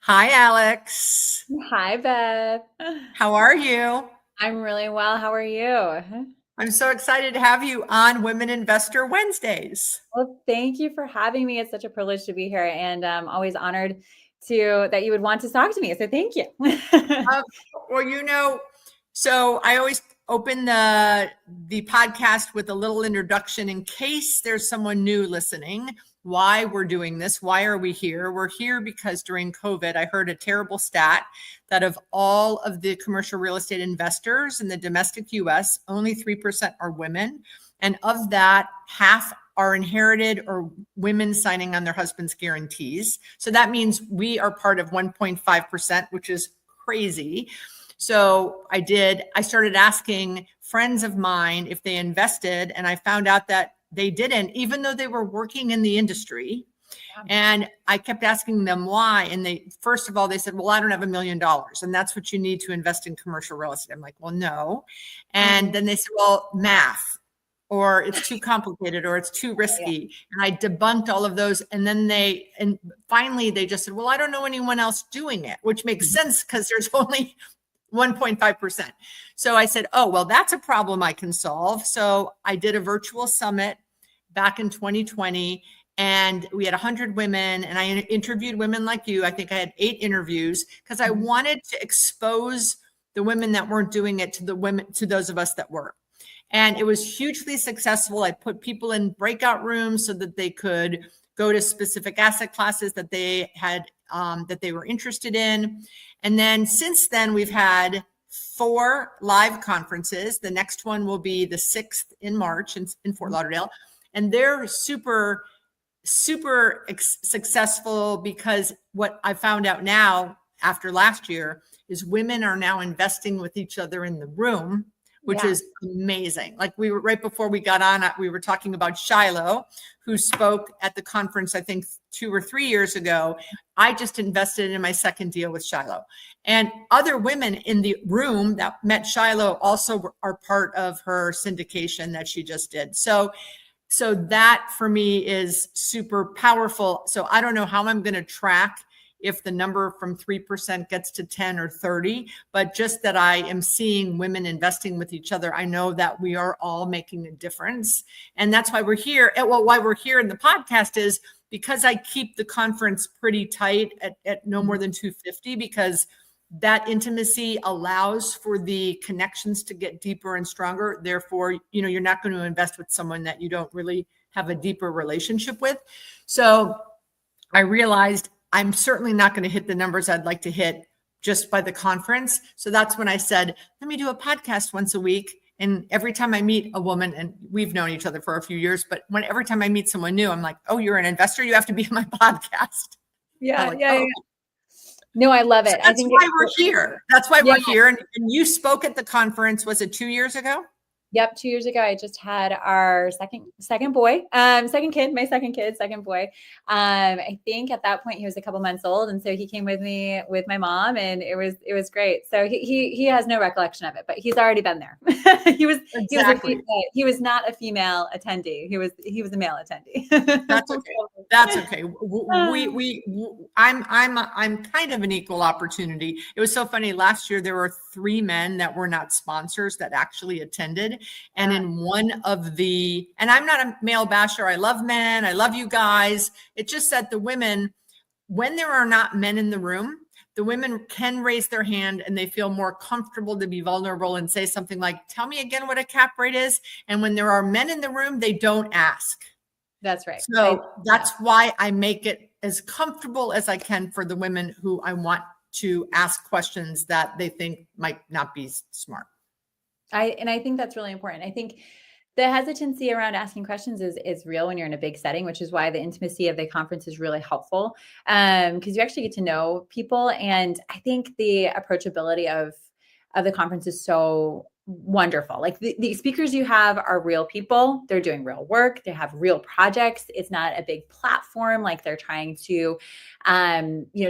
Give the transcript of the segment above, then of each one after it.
Hi, Alex. Hi, Beth. How are you? I'm really well. How are you? I'm so excited to have you on Women Investor Wednesdays. Well, thank you for having me. It's such a privilege to be here, and I'm always honored to that you would want to talk to me. So thank you. Um, well, so I always open the podcast with a little introduction in case there's someone new listening. Why we're doing this? Why are we here? We're here because during COVID, I heard a terrible stat that of all of the commercial real estate investors in the domestic U.S., only 3% are women, and of that, half are inherited or women signing on their husband's guarantees. So that means we are part of 1.5%, which is crazy. So I started asking friends of mine if they invested, and I found out that they didn't, even though they were working in the industry. And I kept asking them why. And first of all, they said, well, I don't have $1 million. And that's what you need to invest in commercial real estate. I'm like, well, no. And then they said, well, math, or it's too complicated, or it's too risky. And I debunked all of those. And then finally they just said, well, I don't know anyone else doing it, which makes sense because there's only 1.5%. So I said, oh, well, that's a problem I can solve. So I did a virtual summit back in 2020, and we had 100 women, and I interviewed women like you. I think I had 8 interviews because I wanted to expose the women that weren't doing it to those of us that were. And it was hugely successful. I put people in breakout rooms so that they could go to specific asset classes that they had, that they were interested in. And then since then, we've had 4 live conferences. The next one will be the 6th in March in Fort Lauderdale. And they're super successful because what I found out now after last year is women are now investing with each other in the room, which is amazing. Like we were right before we got on, we were talking about Shiloh, who spoke at the conference, I think 2 or 3 years ago. I just invested in my second deal with Shiloh, and other women in the room that met Shiloh also are part of her syndication that she just did. So that for me is super powerful. So I don't know how I'm going to track if the number from 3% gets to 10 or 30, but just that I am seeing women investing with each other, I know that we are all making a difference. And that's why we're here. Well, why we're here in the podcast is because I keep the conference pretty tight at no more than 250, because that intimacy allows for the connections to get deeper and stronger. Therefore, you're not going to invest with someone that you don't really have a deeper relationship with. So I realized I'm certainly not going to hit the numbers I'd like to hit just by the conference. So that's when I said, let me do a podcast once a week. And every time I meet a woman, and we've known each other for a few years, but every time I meet someone new, I'm like, oh, you're an investor, you have to be on my podcast. Yeah, like, yeah. No, I love it. So that's why we're here. That's why we're here. And you spoke at the conference, was it 2 years ago? Yep. 2 years ago, I just had our second boy, second kid, my second kid, second boy. I think at that point he was a couple months old. And so he came with me with my mom, and it was great. So he has no recollection of it, but he's already been there. he was not a female attendee. He was a male attendee. That's okay. That's okay. I'm kind of an equal opportunity. It was so funny. Last year, there were 3 men that were not sponsors that actually attended. And in one of and I'm not a male basher. I love men. I love you guys. It's just that the women, when there are not men in the room, the women can raise their hand and they feel more comfortable to be vulnerable and say something like, tell me again what a cap rate is. And when there are men in the room, they don't ask. That's right. So that's why I make it as comfortable as I can for the women who I want to ask questions that they think might not be smart. I think that's really important. I think the hesitancy around asking questions is real when you're in a big setting, which is why the intimacy of the conference is really helpful, because you actually get to know people. And I think the approachability of the conference is so wonderful. Like the speakers you have are real people. They're doing real work. They have real projects. It's not a big platform like they're trying to,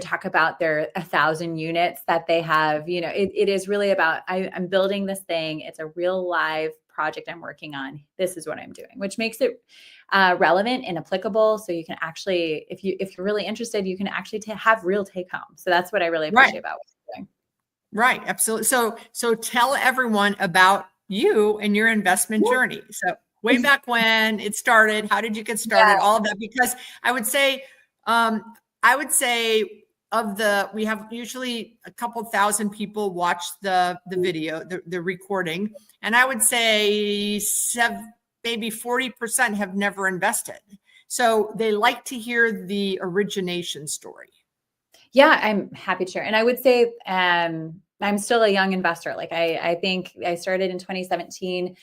talk about their 1,000 units that they have. It is really about I'm building this thing. It's a real live project I'm working on. This is what I'm doing, which makes it relevant and applicable. So you can actually, if you're really interested, you can actually have real take home. So that's what I really appreciate about what you're doing. Right. Absolutely. So tell everyone about you and your investment journey. So way back when it started, how did you get started? All of that, because I would say we have usually a couple thousand people watch the video, the recording. And I would say maybe 40% have never invested. So they like to hear the origination story. Yeah, I'm happy to share. And I would say I'm still a young investor. Like I think I started in 2017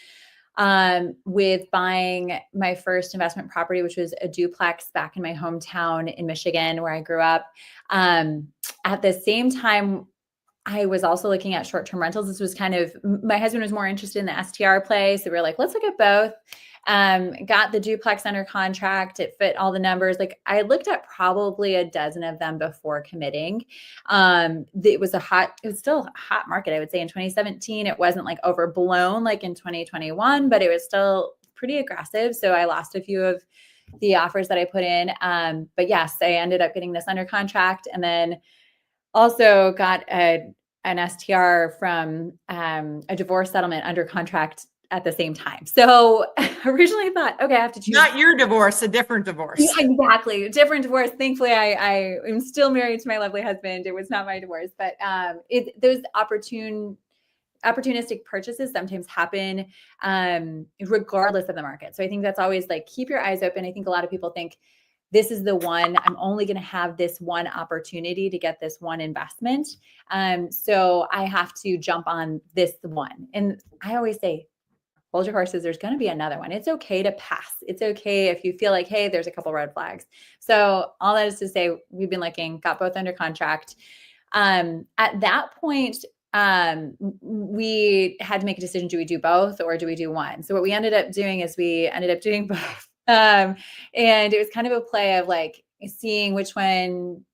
with buying my first investment property, which was a duplex back in my hometown in Michigan, where I grew up. At the same time, I was also looking at short-term rentals. This was my husband was more interested in the STR play. So we were like, let's look at both. Got the duplex under contract. It fit all the numbers. Like I looked at probably a dozen of them before committing. It was still a hot market. I would say in 2017, it wasn't like overblown like in 2021, but it was still pretty aggressive. So I lost a few of the offers that I put in. But yes, I ended up getting this under contract, and then also got an STR from a divorce settlement under contract at the same time. So originally I thought, okay, I have to choose. Not your divorce, a different divorce. Yeah, exactly. Different divorce. Thankfully, I am still married to my lovely husband. It was not my divorce, but those opportunistic purchases sometimes happen regardless of the market. So I think that's always like, keep your eyes open. I think a lot of people think this is the one, I'm only going to have this one opportunity to get this one investment. So I have to jump on this one. And I always say, hold your horses. There's going to be another one. It's okay to pass. It's okay if you feel like, hey, there's a couple red flags. So all that is to say, we've been looking, got both under contract. At that point, we had to make a decision. Do we do both or do we do one? So what we ended up doing is we ended up doing both. And it was kind of a play of like seeing which one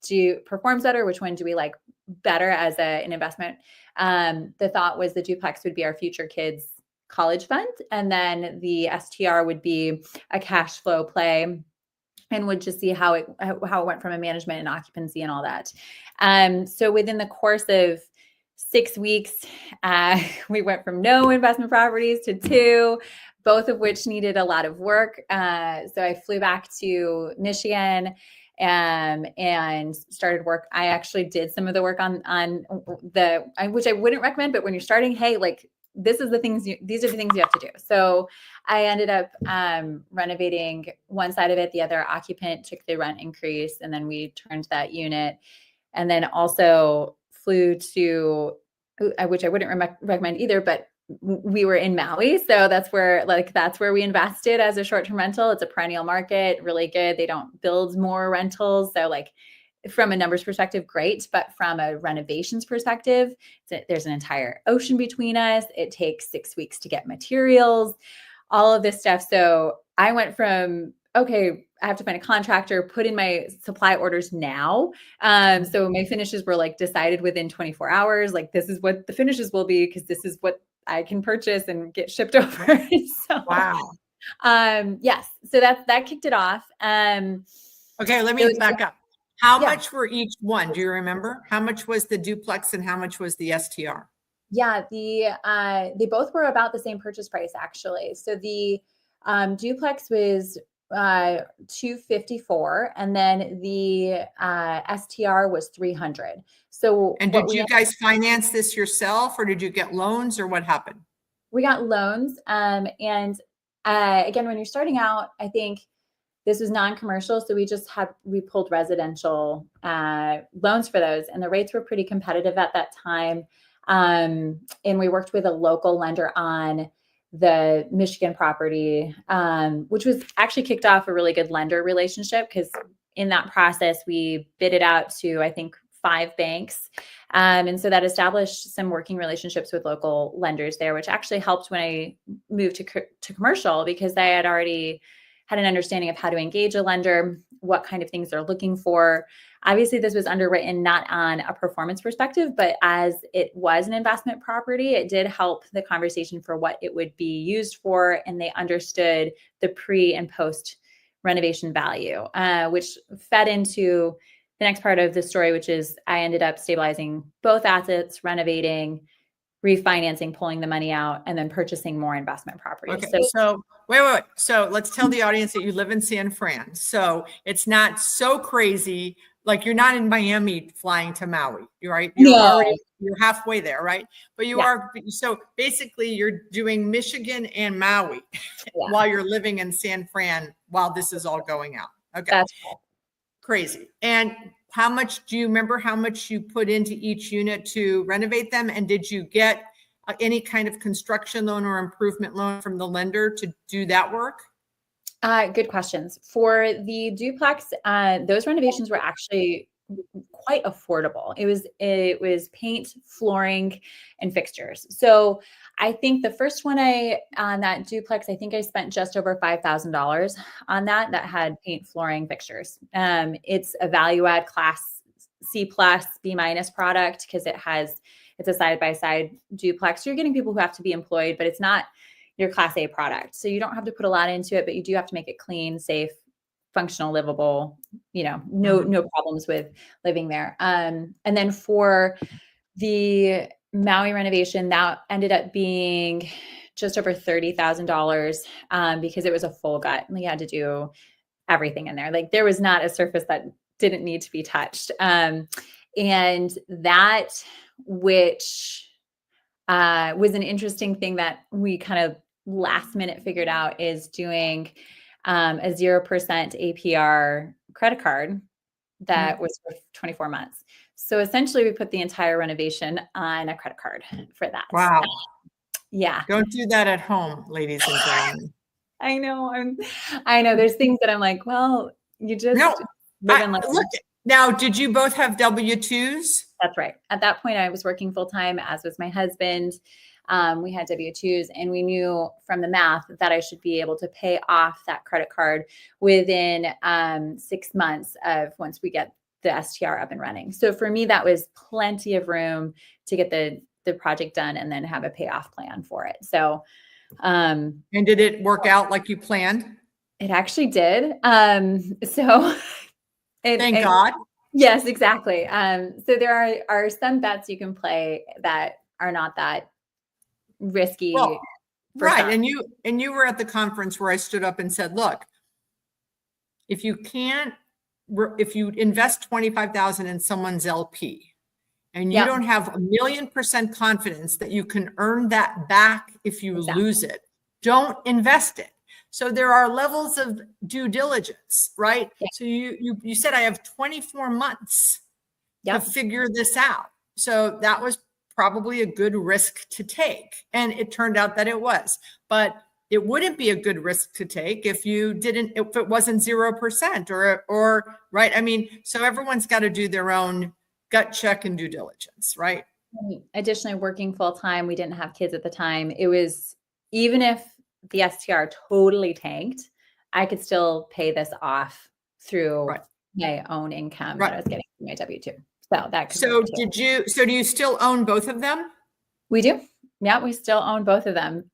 performs better, which one do we like better as an investment. The thought was the duplex would be our future kids' college fund, and then the STR would be a cash flow play, and would just see how it went from a management and occupancy and all that. So within the course of 6 weeks, we went from no investment properties to 2, both of which needed a lot of work. So I flew back to Michigan and started work. I actually did some of the work on which I wouldn't recommend, but when you're starting, hey, like these are the things you have to do. So I ended up renovating one side of it. The other occupant took the rent increase, and then we turned that unit, and then also flew to, which I wouldn't recommend either, but we were in Maui. So that's where we invested as a short-term rental. It's a perennial market, really good. They don't build more rentals. So like from a numbers perspective, great. But from a renovations perspective, there's an entire ocean between us. It takes 6 weeks to get materials, all of this stuff. So I went from, okay, I have to find a contractor, put in my supply orders now. So my finishes were like decided within 24 hours. Like this is what the finishes will be, because this is what I can purchase and get shipped over. So, wow. Yes. So that kicked it off. Okay. Let me back up. How much were each one? Do you remember? How much was the duplex and how much was the STR? Yeah, they both were about the same purchase price, actually. So the duplex was $254, and then the STR was $300. So, and did you guys finance this yourself, or did you get loans, or what happened? We got loans, and again, when you're starting out, I think this was non-commercial, so we pulled residential loans for those, and the rates were pretty competitive at that time. And we worked with a local lender on the Michigan property, which was actually kicked off a really good lender relationship, because in that process, we bid it out to, I think, 5 banks. And so that established some working relationships with local lenders there, which actually helped when I moved to commercial, because I had already had an understanding of how to engage a lender, what kind of things they're looking for. Obviously, this was underwritten not on a performance perspective, but as it was an investment property, it did help the conversation for what it would be used for. And they understood the pre and post renovation value, which fed into the next part of the story, which is I ended up stabilizing both assets, renovating, refinancing, pulling the money out, and then purchasing more investment properties. Okay, so wait. So let's tell the audience that you live in San Fran. So it's not so crazy. Like you're not in Miami flying to Maui, right? You're halfway there, right? But you are. So basically, you're doing Michigan and Maui while you're living in San Fran while this is all going out. Okay, that's cool. Crazy. And do you remember how much you put into each unit to renovate them? And did you get any kind of construction loan or improvement loan from the lender to do that work? Good questions. For the duplex, those renovations were actually quite affordable. It was paint, flooring, and fixtures. So I think the first one on that duplex, I think I spent just over $5,000 on that had paint, flooring, fixtures. It's a value add class C+, B- product because it's a side-by-side duplex. You're getting people who have to be employed, but it's not your class A product. So you don't have to put a lot into it, but you do have to make it clean, safe, functional, livable, no problems with living there. And then for the Maui renovation, that ended up being just over $30,000 because it was a full gut. We had to do everything in there. Like there was not a surface that didn't need to be touched. And that, which was an interesting thing that we kind of last minute figured out, is doing a 0% APR credit card that was for 24 months. So essentially we put the entire renovation on a credit card for that. Wow. Yeah. Don't do that at home, ladies and gentlemen. I know there's things that I'm like, well, you just live and look. Now, did you both have W-2s? That's right. At that point, I was working full-time, as was my husband. We had W-2s, and we knew from the math that I should be able to pay off that credit card within 6 months of once we get the STR up and running. So for me, that was plenty of room to get the project done and then have a payoff plan for it. So, and did it work out like you planned? It actually did. Thank God. Yes, exactly. So there are some bets you can play that are not that risky. Well, right. Some. And you were at the conference where I stood up and said, look, if you invest 25,000 in someone's LP and you don't have 1,000,000% confidence that you can earn that back if you lose it, don't invest it. So there are levels of due diligence, right? Yeah. So you said I have 24 months to figure this out. So that was probably a good risk to take. And it turned out that it was, but it wouldn't be a good risk to take if it wasn't 0% or right. I mean, so everyone's got to do their own gut check and due diligence, right? Additionally, working full time, we didn't have kids at the time. It was, even if the STR totally tanked, I could still pay this off through my own income that I was getting from my W-2. So do you still own both of them? We do. Yeah, we still own both of them,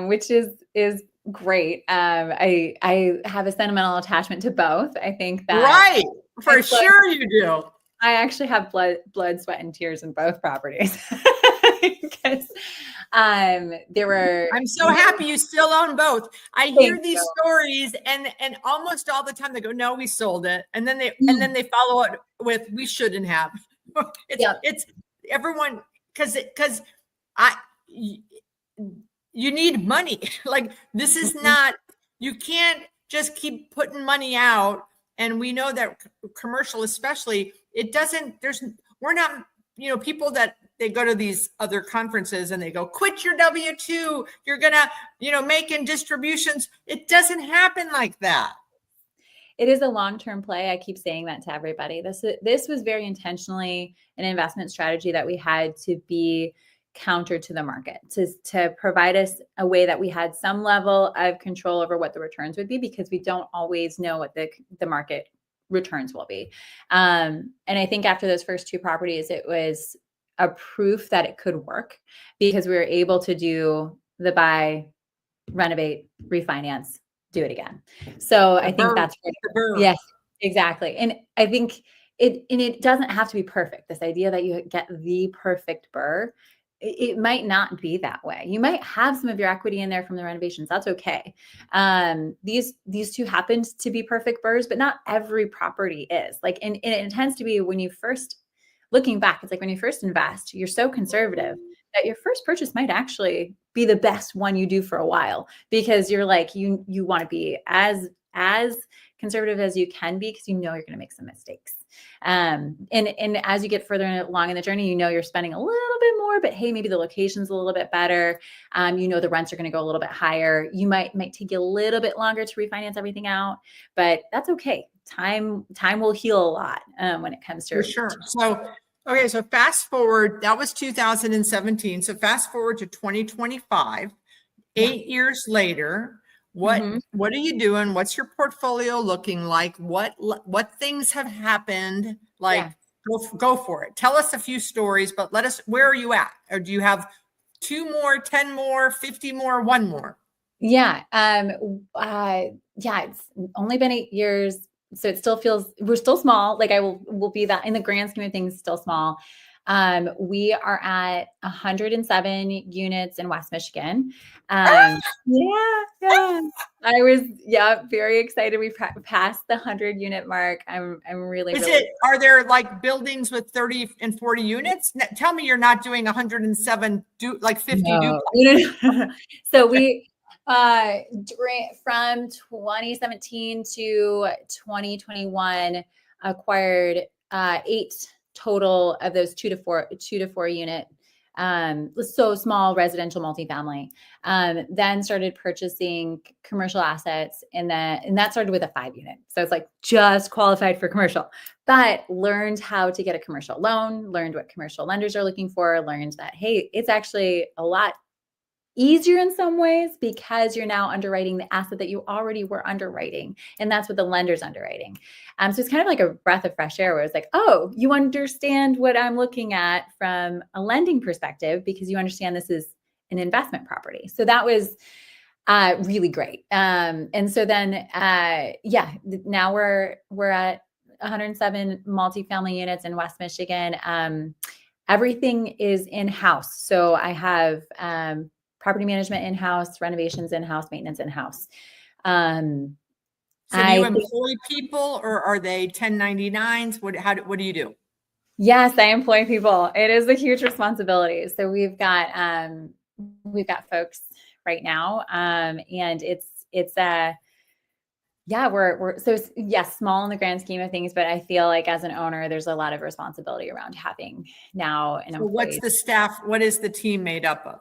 which is great. I have a sentimental attachment to both. I think that right, for sure you do. I actually have blood, sweat, and tears in both properties because there were. I'm so happy you still own both. I hear these stories, and almost all the time they go, "No, we sold it," and then they follow it with, "We shouldn't have." It's everyone because you need money. Like this is not. You can't just keep putting money out. And we know that commercial, especially, we're not, people that they go to these other conferences and they go, quit your W-2, you're going to, make in distributions. It doesn't happen like that. It is a long-term play. I keep saying that to everybody. This was very intentionally an investment strategy that we had to be counter to the market, to provide us a way that we had some level of control over what the returns would be, because we don't always know what the market returns will be. And I think after those first 2 properties, it was a proof that it could work because we were able to do the buy, renovate, refinance, do it again. So I think that's where, yes, exactly. And I think it doesn't have to be perfect. This idea that you get the perfect BRRRR, it might not be that way. You might have some of your equity in there from the renovations. That's okay. These 2 happened to be perfect BRRRRs, but not every property is like, and it tends to be when you first, looking back, it's like when you first invest, you're so conservative that your first purchase might actually be the best one you do for a while because you're like, you want to be as conservative as you can be because you know you're going to make some mistakes. And as you get further along in the journey, you know you're spending a little bit more, but hey, maybe the location's a little bit better. You know the rents are going to go a little bit higher. You might take you a little bit longer to refinance everything out, but that's okay. Time will heal a lot when it comes to for sure. So okay, so fast forward, that was 2017. So fast forward to 2025, 8 years later. What are you doing? What's your portfolio looking like? What things have happened? Like, go for it. Tell us a few stories, but where are you at? Or do you have 2 more, 10 more, 50 more, 1 more? Yeah. It's only been 8 years. So it still feels, we're still small. Like will be that in the grand scheme of things, still small. We are at 107 units in West Michigan. Yeah. I was, very excited. We passed the 100 unit mark. I'm really, are there like buildings with 30 and 40 units? Tell me you're not doing 107, like 50 duplexes. So we, from 2017 to 2021, acquired 8 total of those 2 to 4 unit, so small residential multifamily. Then started purchasing commercial assets, and that started with a 5 unit. So it's like just qualified for commercial, but learned how to get a commercial loan, learned what commercial lenders are looking for, learned that, hey, it's actually a lot easier in some ways because you're now underwriting the asset that you already were underwriting. And that's what the lender's underwriting. So it's kind of like a breath of fresh air where it's like, oh, you understand what I'm looking at from a lending perspective because you understand this is an investment property. So that was really great. And so then, now we're at 107 multifamily units in West Michigan. Everything is in-house. So I have property management in-house, renovations in-house, maintenance in-house. So do you employ people or are they 1099s? What do you do? Yes, I employ people. It is a huge responsibility. So we've got folks right now. And we're small in the grand scheme of things, but I feel like as an owner, there's a lot of responsibility around having now an employee. What's the staff? What is the team made up of?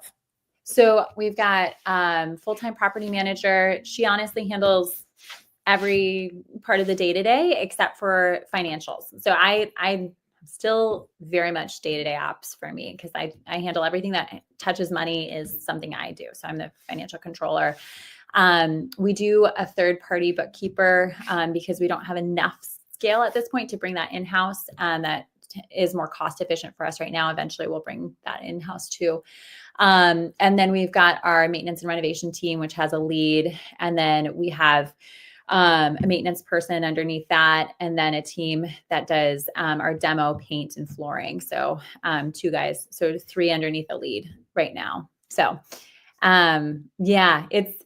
So we've got full-time property manager. She honestly handles every part of the day-to-day except for financials. So I'm still very much day-to-day ops for me because I handle everything that touches money is something I do. So I'm the financial controller. We do a third-party bookkeeper because we don't have enough scale at this point to bring that in-house. That is more cost efficient for us right now. Eventually we'll bring that in-house too. And then we've got our maintenance and renovation team, which has a lead. And then we have a maintenance person underneath that. And then a team that does our demo, paint, and flooring. So 2 guys, so 3 underneath a lead right now. So it's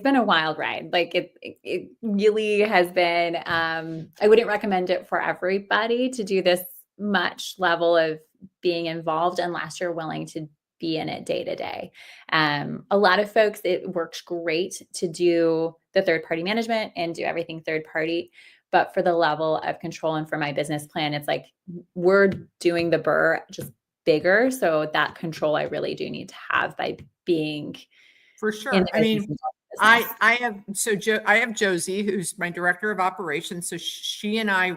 been a wild ride. Like it really has been, I wouldn't recommend it for everybody to do this much level of being involved unless you're willing to be in it day to day. A lot of folks, it works great to do the third party management and do everything third party. But for the level of control and for my business plan, it's like we're doing the BRRRR just bigger. So that control I really do need to have by being for sure. I mean, I have Josie, who's my director of operations. So she and I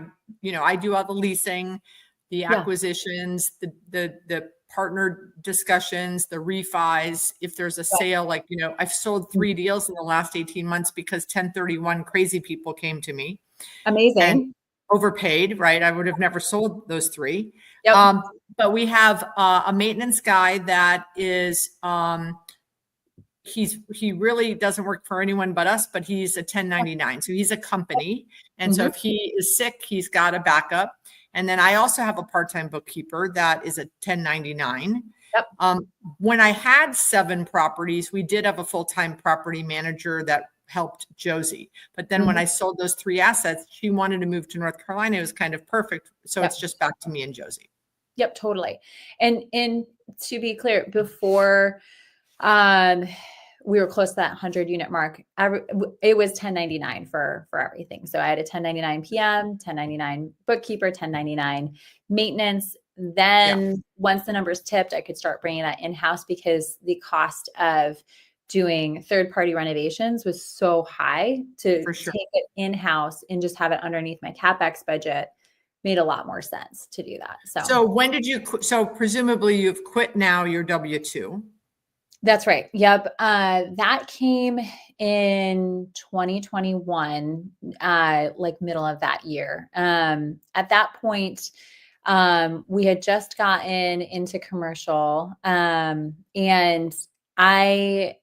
do all the leasing, the acquisitions, the partner discussions, the refis. If there's a sale, I've sold 3 deals in the last 18 months because 1031 crazy people came to me. Amazing. overpaid, right? I would have never sold those 3. Yep. But we have a maintenance guy that is, he really doesn't work for anyone but us, but he's a 1099. So he's a company. And so if he is sick, he's got a backup. And then I also have a part-time bookkeeper that is a 1099. Yep. When I had 7 properties, we did have a full-time property manager that helped Josie. But then when I sold those 3 assets, she wanted to move to North Carolina. It was kind of perfect. So it's just back to me and Josie. Yep, totally. And to be clear, before we were close to that 100-unit mark, it was 1099 for everything. So I had a 1099 PM, 1099 bookkeeper, 1099 maintenance. Then once the numbers tipped, I could start bringing that in-house because the cost of doing third-party renovations was so high to take it in-house and just have it underneath my CapEx budget made a lot more sense to do that. So when did you quit? So presumably you've quit now your W-2. That's right. Yep. That came in 2021, like middle of that year. At that point, we had just gotten into commercial. And I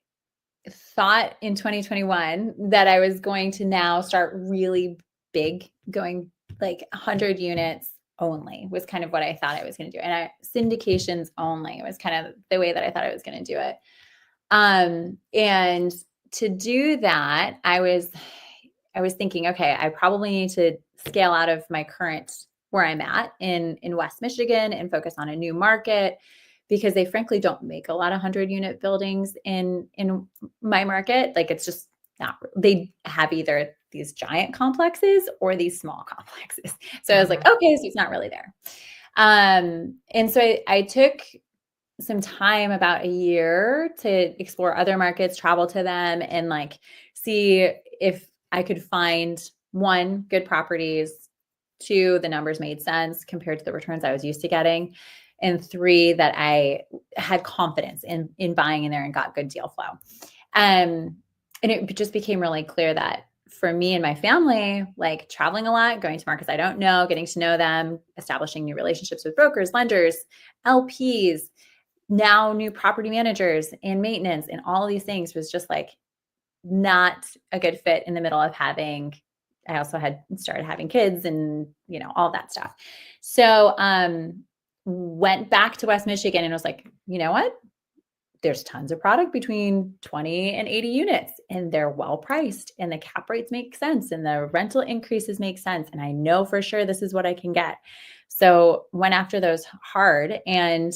thought in 2021 that I was going to now start really big, going like 100 units only was kind of what I thought I was going to do. And syndications only was kind of the way that I thought I was going to do it. And to do that, I was thinking, okay, I probably need to scale out of my current where I'm at in West Michigan and focus on a new market because they frankly don't make a lot of 100-unit buildings in my market. Like it's just not, they have either these giant complexes or these small complexes. So I was like, okay, so it's not really there. And so I took some time, about a year, to explore other markets, travel to them, and like see if I could find 1, good properties, 2, the numbers made sense compared to the returns I was used to getting, and 3, that I had confidence in buying in there and got good deal flow. And it just became really clear that for me and my family, like traveling a lot, going to markets I don't know, getting to know them, establishing new relationships with brokers, lenders, LPs, now new property managers and maintenance and all these things was just like not a good fit in the middle of having, I also had started having kids and, you know, all that stuff. So, went back to West Michigan and was like, you know what? There's tons of product between 20 and 80 units and they're well priced and the cap rates make sense and the rental increases make sense. And I know for sure this is what I can get. So went after those hard, and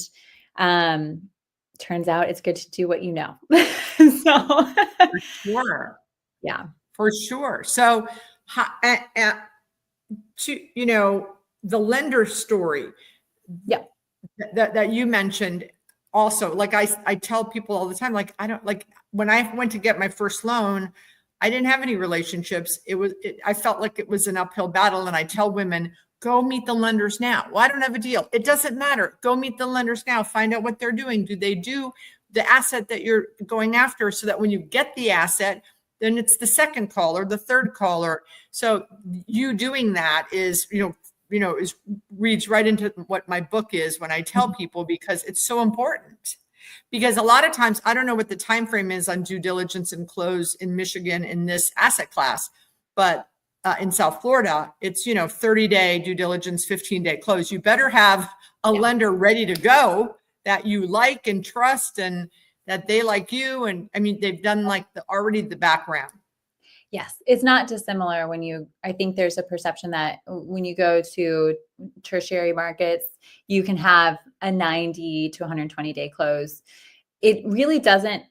turns out it's good to do what you know. So for sure. Yeah, for sure. So, you know, the lender story that you mentioned also, like I tell people all the time, like, I don't, like when I went to get my first loan, I didn't have any relationships. I felt like it was an uphill battle. And I tell women, go meet the lenders now. Well, I don't have a deal. It doesn't matter. Go meet the lenders now. Find out what they're doing. Do they do the asset that you're going after, so that when you get the asset, then it's the second call or the third call? So you doing that is, reads right into what my book is when I tell people, because it's so important. Because a lot of times, I don't know what the time frame is on due diligence and close in Michigan in this asset class, but in South Florida, it's 30-day due diligence, 15-day close. You better have a lender ready to go that you like and trust, and that they like you. And I mean, they've done like already the background. Yes, it's not dissimilar I think there's a perception that when you go to tertiary markets, you can have a 90 to 120-day close. It really doesn't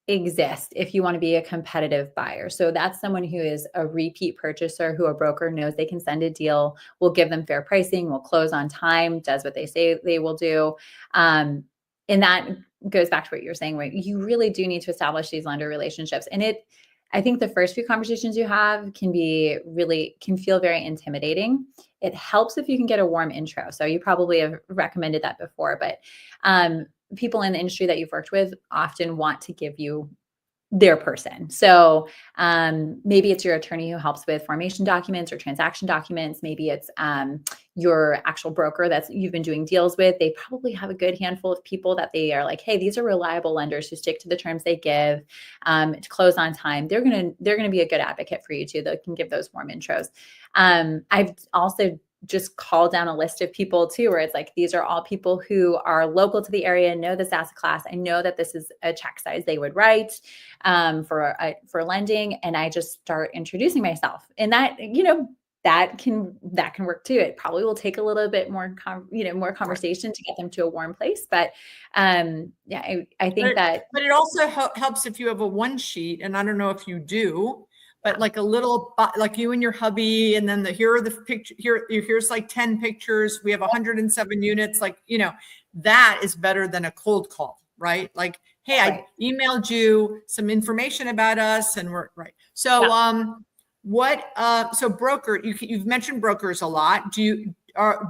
exist if you want to be a competitive buyer. So that's someone who is a repeat purchaser, who a broker knows they can send a deal, will give them fair pricing, will close on time, does what they say they will do. And that goes back to what you're saying, right? You really do need to establish these lender relationships. And I think the first few conversations you have can feel very intimidating. It helps if you can get a warm intro. So you probably have recommended that before, but people in the industry that you've worked with often want to give you their person. So maybe it's your attorney who helps with formation documents or transaction documents. Maybe it's your actual broker that's you've been doing deals with. They probably have a good handful of people that they are like, hey, these are reliable lenders who stick to the terms they give to close on time. They're gonna be a good advocate for you too. They can give those warm intros. I've also just call down a list of people too, where it's like, these are all people who are local to the area, know this asset class. I know that this is a check size they would write for lending. And I just start introducing myself, and that, that can work too. It probably will take a little bit more, more conversation to get them to a warm place. But yeah, I think but it also helps if you have a one sheet, and I don't know if you do, but like a little, like you and your hubby, and then here are the picture, here's like 10 pictures. We have 107 units. Like, that is better than a cold call, right? Like, hey, I emailed you some information about us, and we're right. So, so broker, you've mentioned brokers a lot.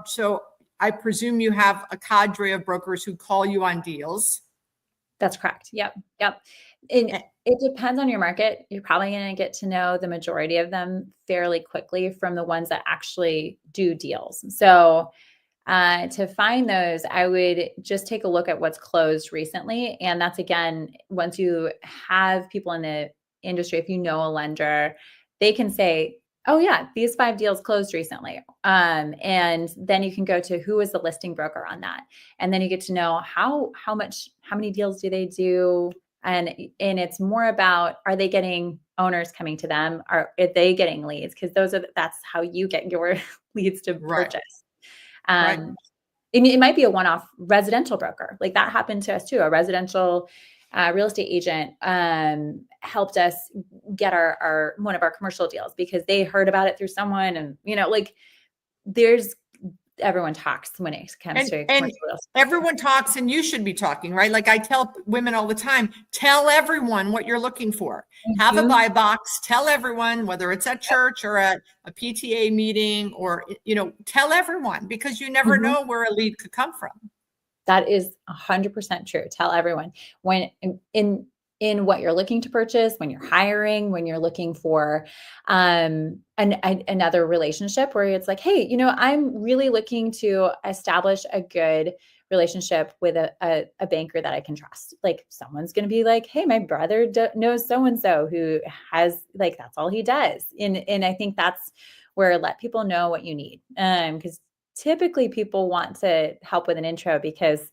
So I presume you have a cadre of brokers who call you on deals. That's correct. Yep. And it depends on your market. You're probably going to get to know the majority of them fairly quickly from the ones that actually do deals. So to find those, I would just take a look at what's closed recently. And that's, again, once you have people in the industry, if you know a lender, they can say, oh yeah, these 5 deals closed recently. And then you can go to who is the listing broker on that. And then you get to know how many deals do they do? And it's more about, are they getting owners coming to them? Are they getting leads? Because that's how you get your leads to purchase. And it might be a one-off residential broker. Like that happened to us too. A residential real estate agent helped us get our one of our commercial deals because they heard about it through someone. And everyone talks when it comes to commercial real estate. Everyone talks, and you should be talking, right? Like I tell women all the time, tell everyone what you're looking for. Mm-hmm. Have a buy box, tell everyone, whether it's at church or at a PTA meeting, or, tell everyone, because you never know where a lead could come from. That is 100% true. Tell everyone when in what you're looking to purchase, when you're hiring, when you're looking for another relationship where it's like, hey, I'm really looking to establish a good relationship with a banker that I can trust. Like someone's going to be like, hey, my brother knows so-and-so who has that's all he does. And I think that's where let people know what you need. Because typically people want to help with an intro because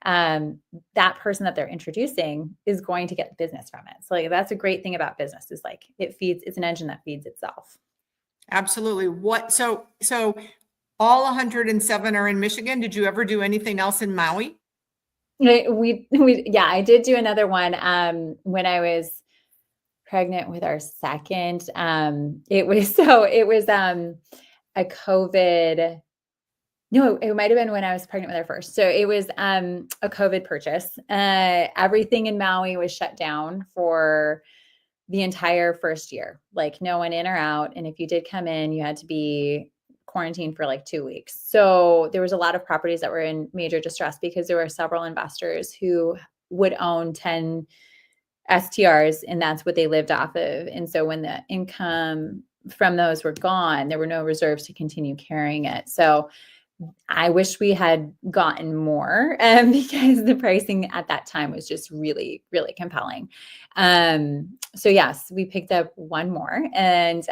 that person that they're introducing is going to get business from it. So that's a great thing about business is it's an engine that feeds itself. Absolutely. So all 107 are in Michigan. Did you ever do anything else in Maui? I did do another one when I was pregnant with our second. It was a COVID. No, it might've been when I was pregnant with our first. So it was a COVID purchase. Everything in Maui was shut down for the entire first year, like no one in or out. And if you did come in, you had to be quarantined for 2 weeks. So there was a lot of properties that were in major distress because there were several investors who would own 10 STRs and that's what they lived off of. And so when the income from those were gone, there were no reserves to continue carrying it. So I wish we had gotten more because the pricing at that time was just really, really compelling. So yes, we picked up one more. And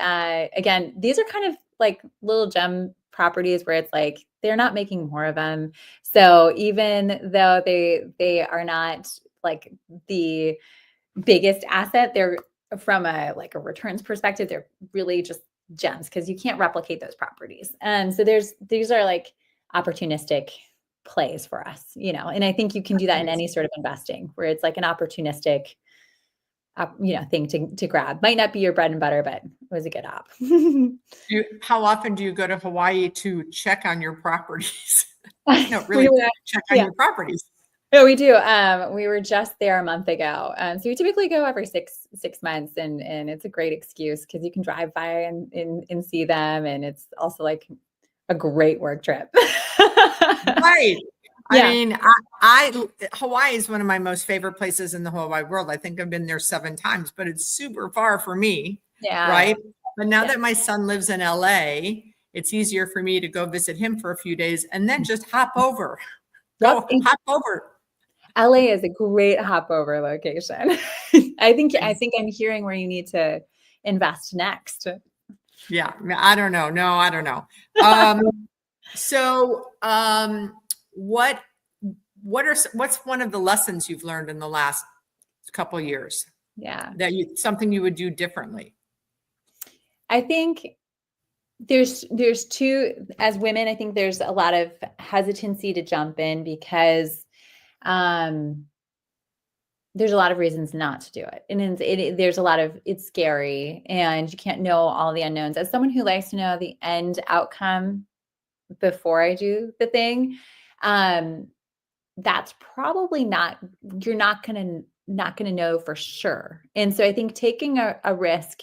again, these are kind of like little gem properties where it's like, they're not making more of them. So even though they are not like the biggest asset, they're from a returns perspective, they're really just gems because you can't replicate those properties. So these are opportunistic plays for us, and I think you can do that in any sort of investing where it's an opportunistic, thing to grab. Might not be your bread and butter, but it was a good op. How often do you go to Hawaii to check on your properties? No, really check on your properties. No, we do. We were just there a month ago. So we typically go every six months and it's a great excuse because you can drive by and see them. And it's also a great work trip. Right. I mean, Hawaii is one of my most favorite places in the whole wide world. I think I've been there 7 times, but it's super far for me, Yeah. right? But now Yeah. that my son lives in LA, it's easier for me to go visit him for a few days and then just hop over. Yep. Hop over. LA is a great hop over location. I think I'm hearing where you need to invest next. Yeah, I don't know. No, I don't know. So, what's one of the lessons you've learned in the last couple of years? Yeah. That something you would do differently? I think there's two, as women, I think there's a lot of hesitancy to jump in because there's a lot of reasons not to do it. And there's a lot of, it's scary and you can't know all the unknowns. As someone who likes to know the end outcome before I do the thing, that's probably not, you're not going to know for sure. And so I think taking a risk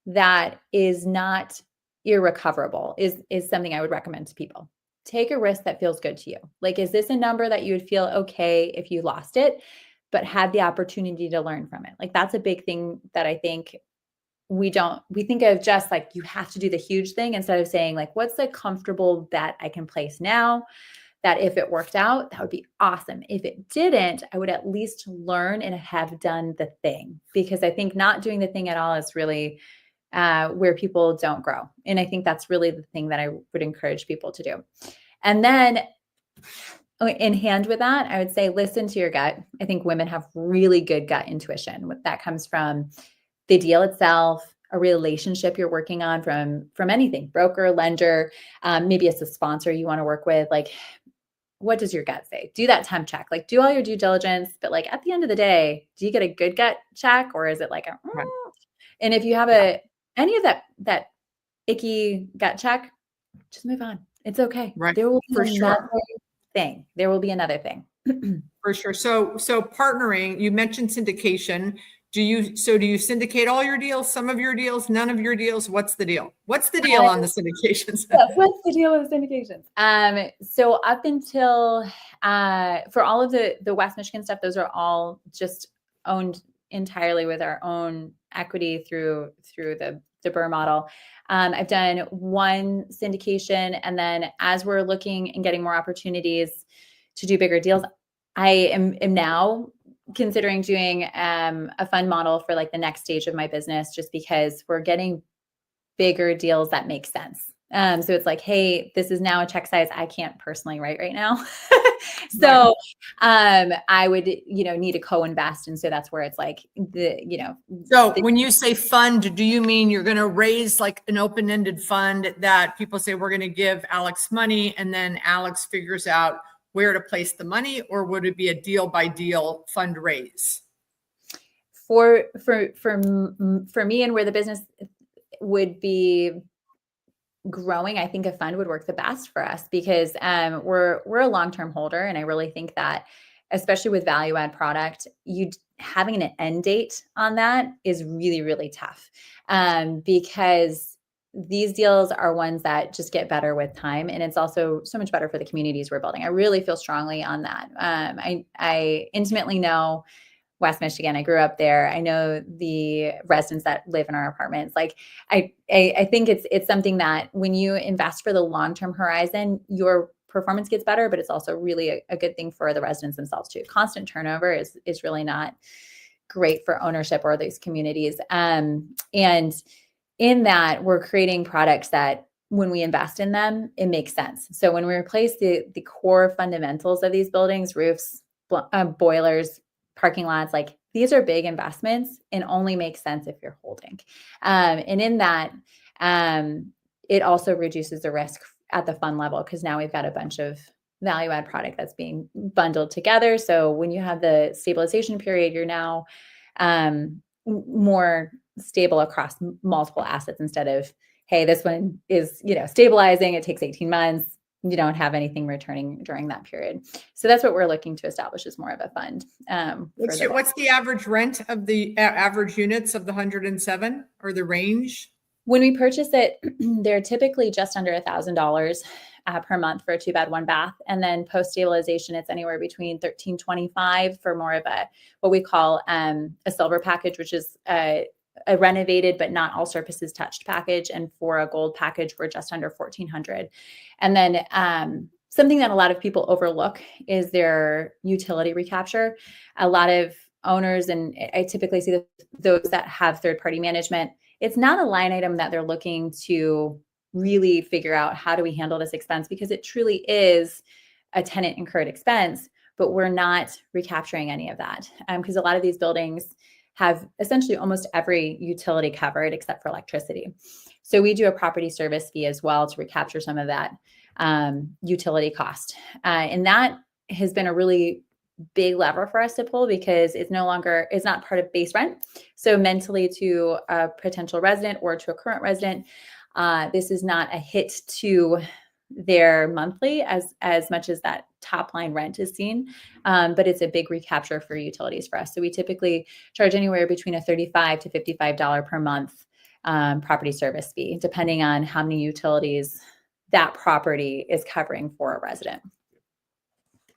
that is not irrecoverable is something I would recommend to people. Take a risk that feels good to you. Like, is this a number that you would feel okay if you lost it, but had the opportunity to learn from it? Like, that's a big thing that I think we think of just like, you have to do the huge thing instead of saying like, what's the comfortable bet I can place now that if it worked out, that would be awesome. If it didn't, I would at least learn and have done the thing, because I think not doing the thing at all is really where people don't grow. And I think that's really the thing that I would encourage people to do. And then in hand with that, I would say, listen to your gut. I think women have really good gut intuition. That comes from the deal itself, a relationship you're working on from anything, broker, lender, maybe it's a sponsor you want to work with. Like, what does your gut say? Do that temp check, like do all your due diligence, but like at the end of the day, do you get a good gut check or is it like Right. And if you have any of that icky gut check, just move on. It's okay. Right. There will be For another sure. thing. There will be another thing. For sure. So partnering, you mentioned syndication. Do you syndicate all your deals, some of your deals, none of your deals? What's the deal? What's the deal on the syndications? What's the deal with syndications? So up until for all of the West Michigan stuff, those are all just owned entirely with our own equity through the Burr model. I've done one syndication, and then as we're looking and getting more opportunities to do bigger deals, I am now considering doing a fund model for like the next stage of my business, just because we're getting bigger deals that make sense. So it's like, hey, this is now a check size I can't personally write right now. So I would, need to co-invest. And so that's where it's like So when you say fund, do you mean you're going to raise like an open-ended fund that people say we're going to give Alex money and then Alex figures out where to place the money, or would it be a deal by deal fundraise? For me and where the business would be growing, I think a fund would work the best for us, because we're a long-term holder. And I really think that, especially with value add product, having an end date on that is really, really tough, because these deals are ones that just get better with time. And it's also so much better for the communities we're building. I really feel strongly on that. I intimately know West Michigan. I grew up there. I know the residents that live in our apartments. Like I think it's something that when you invest for the long-term horizon, your performance gets better, but it's also really a good thing for the residents themselves too. Constant turnover is really not great for ownership or these communities. And in that, we're creating products that when we invest in them, it makes sense. So when we replace the core fundamentals of these buildings, roofs, boilers, parking lots, like these are big investments and only makes sense if you're holding. And in that, it also reduces the risk at the fund level, because now we've got a bunch of value add product that's being bundled together. So when you have the stabilization period, you're now more stable across multiple assets, instead of, hey, this one is, stabilizing. It takes 18 months. You don't have anything returning during that period. So that's what we're looking to establish, is more of a fund. What's the average rent of the average units of the 107, or the range? When we purchase it, they're typically just under $1,000 per month for a 2-bed, 1-bath. And then post stabilization, it's anywhere between $1,325 for more of what we call a silver package, which is a renovated but not all surfaces touched package. And for a gold package, we're just under $1,400. And then something that a lot of people overlook is their utility recapture. A lot of owners, and I typically see those that have third-party management, it's not a line item that they're looking to really figure out, how do we handle this expense? Because it truly is a tenant incurred expense, but we're not recapturing any of that. Because a lot of these buildings have essentially almost every utility covered except for electricity. So we do a property service fee as well to recapture some of that utility cost. And that has been a really big lever for us to pull, because it's not part of base rent. So mentally, to a potential resident or to a current resident, this is not a hit to their monthly as much as that top line rent is seen. But it's a big recapture for utilities for us. So we typically charge anywhere between a $35 to $55 per month property service fee, depending on how many utilities that property is covering for a resident.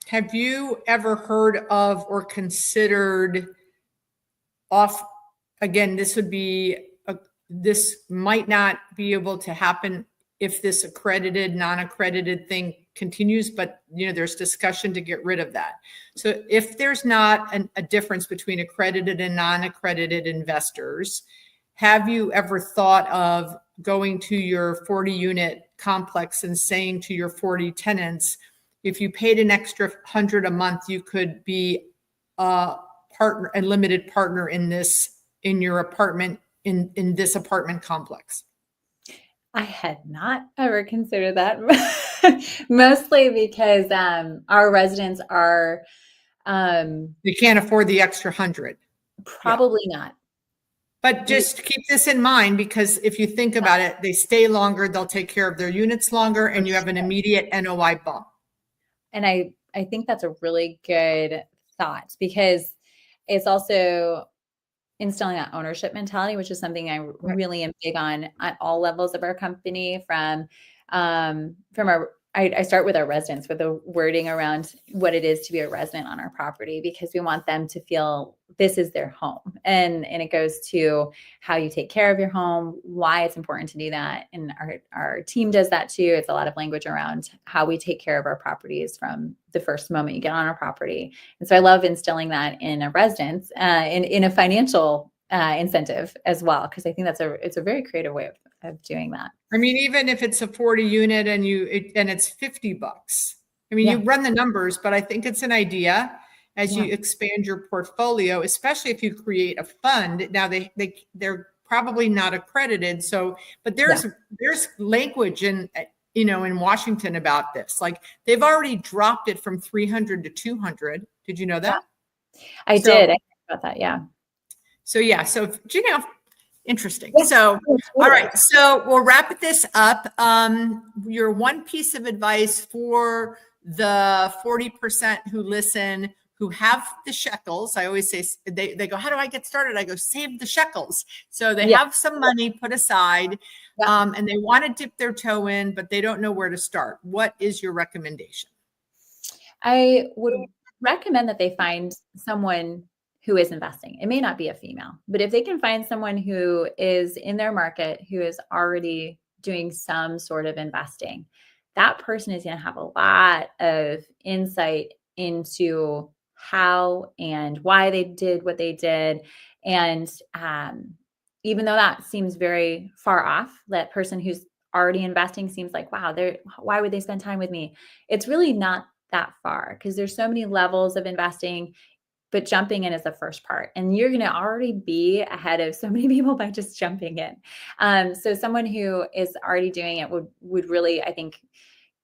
Have you ever heard of or considered again, this might not be able to happen if this accredited, non-accredited thing continues, but there's discussion to get rid of that. So if there's not a difference between accredited and non-accredited investors, have you ever thought of going to your 40-unit complex and saying to your 40 tenants, if you paid an extra $100 a month, you could be a limited partner in your apartment, in this apartment complex? I had not ever considered that, mostly because our residents are they can't afford the extra 100. Probably not. But just keep this in mind, because if you think about it, they stay longer, they'll take care of their units longer, and you have an immediate NOI bump. And I think that's a really good thought, because it's also instilling that ownership mentality, which is something I really am big on at all levels of our company. I start with our residents, with the wording around what it is to be a resident on our property, because we want them to feel this is their home. And it goes to how you take care of your home, why it's important to do that. And our team does that too. It's a lot of language around how we take care of our properties from the first moment you get on our property. And so I love instilling that in our residents, in a financial incentive as well, because I think it's a very creative way of doing that. I mean, even if it's a 40 unit and it's $50, I mean, you run the numbers, but I think it's an idea as you expand your portfolio, especially if you create a fund. Now they're probably not accredited. So, but there's language in Washington about this. Like, they've already dropped it from 300 to 200. Did you know that? I did. I heard about that. Yeah. So, interesting. So, all right. So we'll wrap this up. Your one piece of advice for the 40% who listen, who have the shekels. I always say, they go, how do I get started? I go, save the shekels. So they have some money put aside, and they want to dip their toe in, but they don't know where to start. What is your recommendation? I would recommend that they find someone who is investing. It may not be a female, but if they can find someone who is in their market, who is already doing some sort of investing, that person is going to have a lot of insight into how and why they did what they did. And even though that seems very far off, that person who's already investing seems like, wow, why would they spend time with me? It's really not that far, because there's so many levels of investing. But jumping in is the first part, and you're going to already be ahead of so many people by just jumping in. So someone who is already doing it would really, I think,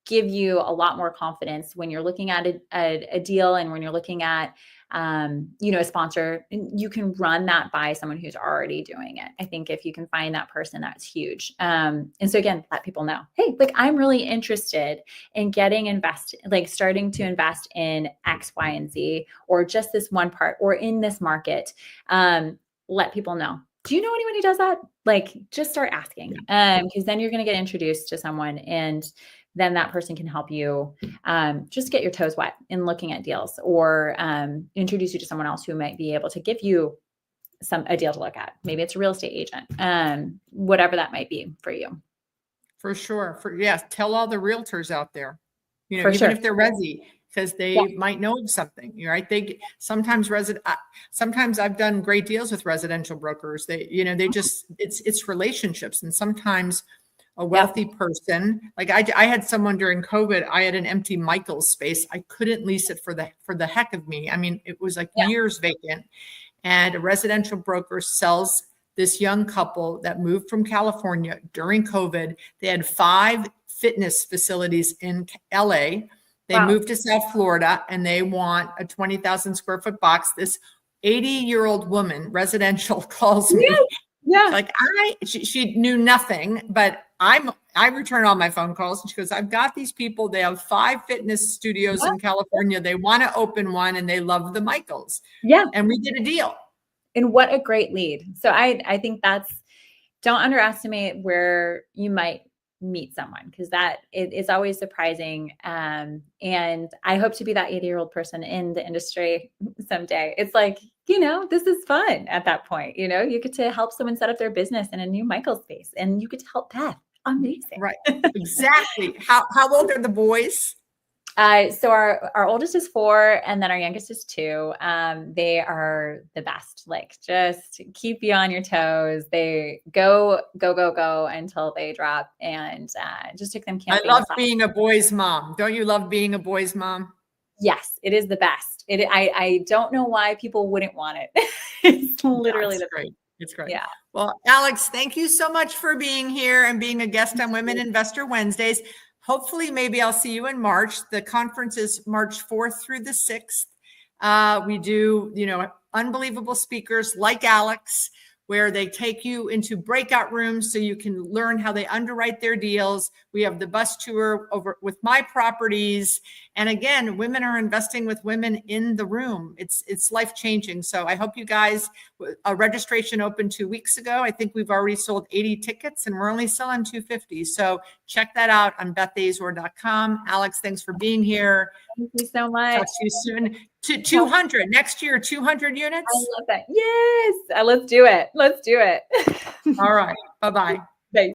give you a lot more confidence when you're looking at a deal, and when you're looking at a sponsor. You can run that by someone who's already doing it. I think if you can find that person, that's huge. And so again, let people know, hey, like, I'm really interested in starting to invest in X, Y, and Z, or just this one part, or in this market. Let people know. Do you know anyone who does that? Like, just start asking, because then you're going to get introduced to someone, and then that person can help you just get your toes wet in looking at deals, or introduce you to someone else who might be able to give you a deal to look at. Maybe it's a real estate agent, whatever that might be for you. For sure. Tell all the realtors out there, For even sure. if they're resi, because they might know of something, right? Sometimes I've done great deals with residential brokers. It's relationships. And sometimes a wealthy person, like I had someone during COVID, I had an empty Michael's space. I couldn't lease it for the heck of me. I mean, it was like years vacant, and a residential broker sells this young couple that moved from California during COVID. They had 5 fitness facilities in LA. They moved to South Florida, and they want a 20,000 square foot box. This 80-year-old woman, residential, calls me. Yeah. Like she knew nothing, but I return all my phone calls, and she goes, I've got these people. They have 5 fitness studios in California. They want to open one, and they love the Michaels. Yeah. And we did a deal. And what a great lead. So I think don't underestimate where you might meet someone, because it's always surprising. And I hope to be that 80-year-old person in the industry someday. It's like, this is fun at that point. You get to help someone set up their business in a new Michael space, and you get to help Beth. Amazing. Right. Exactly. How old are the boys? So our oldest is 4, and then our youngest is 2. They are the best. Like, just keep you on your toes. They go until they drop, and just took them camping. I love being a boy's mom. Don't you love being a boy's mom? Yes, it is the best. I don't know why people wouldn't want it. It's literally great. It's great. Yeah. Well, Alex, thank you so much for being here and being a guest on Women Investor Wednesdays. Hopefully, maybe I'll see you in March. The conference is March 4th through the 6th. We do, unbelievable speakers like Alex, where they take you into breakout rooms so you can learn how they underwrite their deals. We have the bus tour over with my properties. And again, women are investing with women in the room. It's life-changing. So I hope you guys, a registration opened 2 weeks ago. I think we've already sold 80 tickets, and we're only selling 250. So check that out on bethazor.com. Alex, thanks for being here. Thank you so much. Talk to you soon. 200 next year, 200 units. I love that. Yes. Let's do it. Let's do it. All right. Bye-bye.